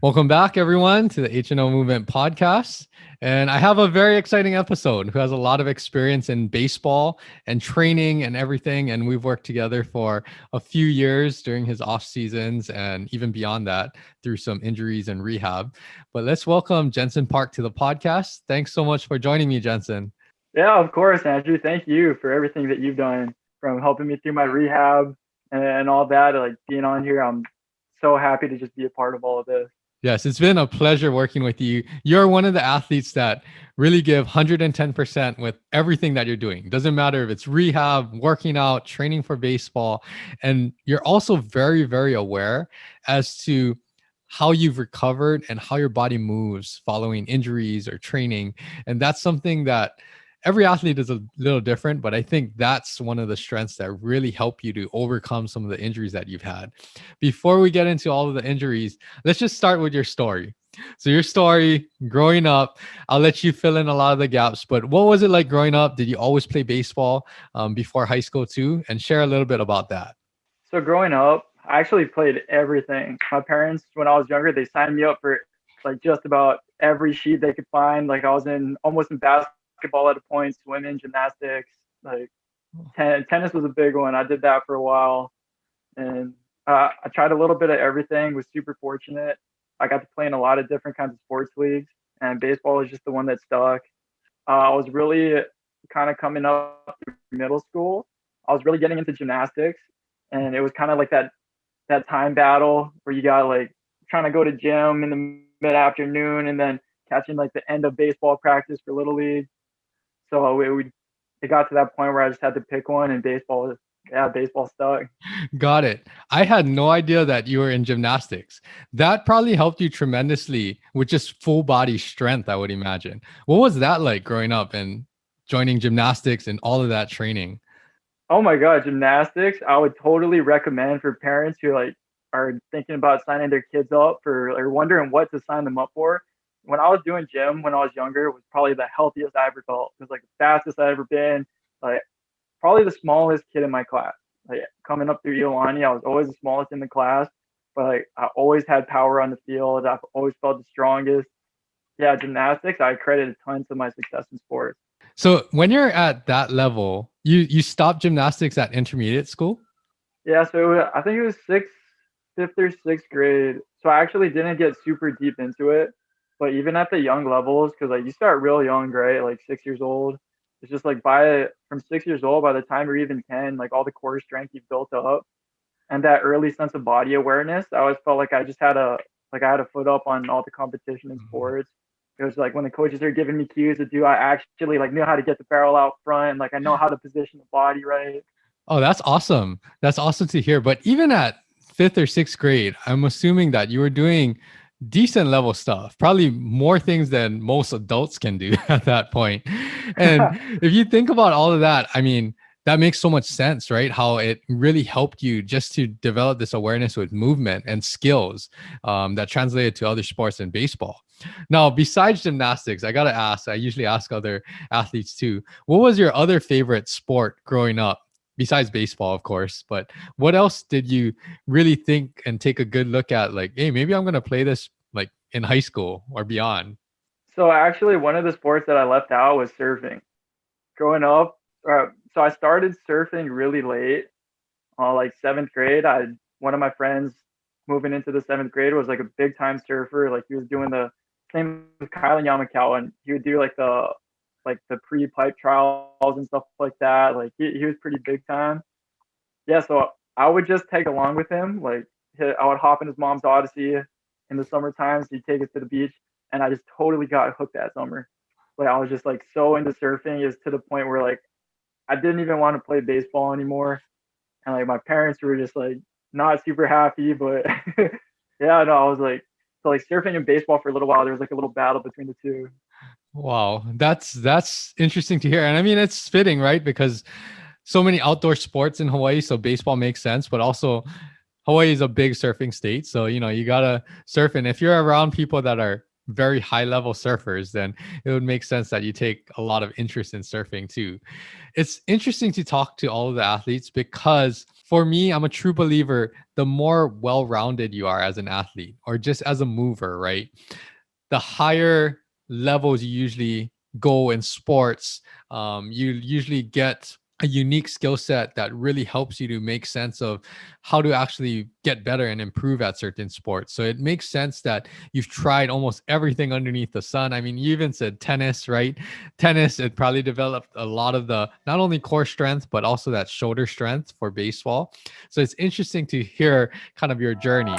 Welcome back, everyone, to the HNL Movement podcast. And I have a very exciting episode who has a lot of experience in baseball and training and everything. And we've worked together for a few years during his off seasons and even beyond that through some injuries and rehab. But let's welcome Jensen Park to the podcast. Thanks so much for joining me, Jensen. Yeah, of course, Andrew. Thank you for everything that you've done from helping me through my rehab and all that. Like being on here, I'm so happy to just be a part of all of this. Yes, it's been a pleasure working with you. You're one of the athletes that really give 110% with everything that you're doing. Doesn't matter if it's rehab, working out, training for baseball. And you're also very, very aware as to how you've recovered and how your body moves following injuries or training. And that's something that every athlete is a little different, but I think that's one of the strengths that really help you to overcome some of the injuries that you've had. Before we get into all of the injuries, let's just start with your story. So your story growing up, I'll let you fill in a lot of the gaps, but what was it like growing up? Did you always play baseball before high school too? And share a little bit about that. So growing up, I actually played everything. My parents, when I was younger, they signed me up for like just about every sheet they could find. Like I was in almost in basketball at a point, swimming, gymnastics, like tennis was a big one. I did that for a while, and I tried a little bit of everything. Was super fortunate. I got to play in a lot of different kinds of sports leagues, and baseball was just the one that stuck. I was really kind of coming up through middle school. I was really getting into gymnastics, and it was kind of like that time battle where you got like trying to go to gym in the mid afternoon and then catching like the end of baseball practice for little league. So it got to that point where I just had to pick one, and baseball stuck. Got it. I had no idea that you were in gymnastics. That probably helped you tremendously with just full body strength, I would imagine. What was that like growing up and joining gymnastics and all of that training? Oh my god, gymnastics! I would totally recommend for parents who like are thinking about signing their kids up for or wondering what to sign them up for. When I was doing gym when I was younger, it was probably the healthiest I ever felt. It was like the fastest I ever been. Like probably the smallest kid in my class. Like coming up through Iolani, I was always the smallest in the class, but like I always had power on the field. I've always felt the strongest. Yeah, gymnastics, I credit a ton to my success in sports. So when you're at that level, you stopped gymnastics at intermediate school? Yeah, so I think it was fifth or sixth grade. So I actually didn't get super deep into it, but even at the young levels, because like you start real young, right? Like 6 years old. It's just like from 6 years old, by the time you're even 10, like all the core strength you've built up and that early sense of body awareness, I always felt like I had a foot up on all the competition in sports. It was like when the coaches are giving me cues to do, I actually like knew how to get the barrel out front, like I know how to position the body right. Oh, that's awesome. That's awesome to hear. But even at fifth or sixth grade, I'm assuming that you were doing decent level stuff, probably more things than most adults can do at that point. And if you think about all of that, I mean, that makes so much sense, right? How it really helped you just to develop this awareness with movement and skills that translated to other sports and baseball. Now, besides gymnastics, I got to ask, I usually ask other athletes too, what was your other favorite sport growing up? Besides baseball, of course, but what else did you really think and take a good look at? Like, hey, maybe I'm going to play this like in high school or beyond. So actually, one of the sports that I left out was surfing. Growing up, so I started surfing really late, like seventh grade. I One of my friends moving into the seventh grade was like a big time surfer. Like he was doing the same with Kyle and Yamakawa, and he would do like the pre pipe trials and stuff like that. Like he was pretty big time. Yeah, so I would just tag along with him. Like I would hop in his mom's Odyssey in the summer times. He'd take us to the beach, and I just totally got hooked that summer. Like I was just like so into surfing, is to the point where like I didn't even want to play baseball anymore, and like my parents were just like not super happy. But yeah, no, I was like so like surfing and baseball for a little while. There was like a little battle between the two. Wow, that's interesting to hear. And I mean, it's fitting, right? Because so many outdoor sports in Hawaii, so baseball makes sense, but also Hawaii is a big surfing state. So, you got to surf. And if you're around people that are very high level surfers, then it would make sense that you take a lot of interest in surfing too. It's interesting to talk to all of the athletes because for me, I'm a true believer, the more well-rounded you are as an athlete or just as a mover, right? The higher levels you usually go in sports, you usually get a unique skill set that really helps you to make sense of how to actually get better and improve at certain sports. So it makes sense that you've tried almost everything underneath the sun. I mean, you even said tennis, right? Tennis, it probably developed a lot of the not only core strength, but also that shoulder strength for baseball. So it's interesting to hear kind of your journey.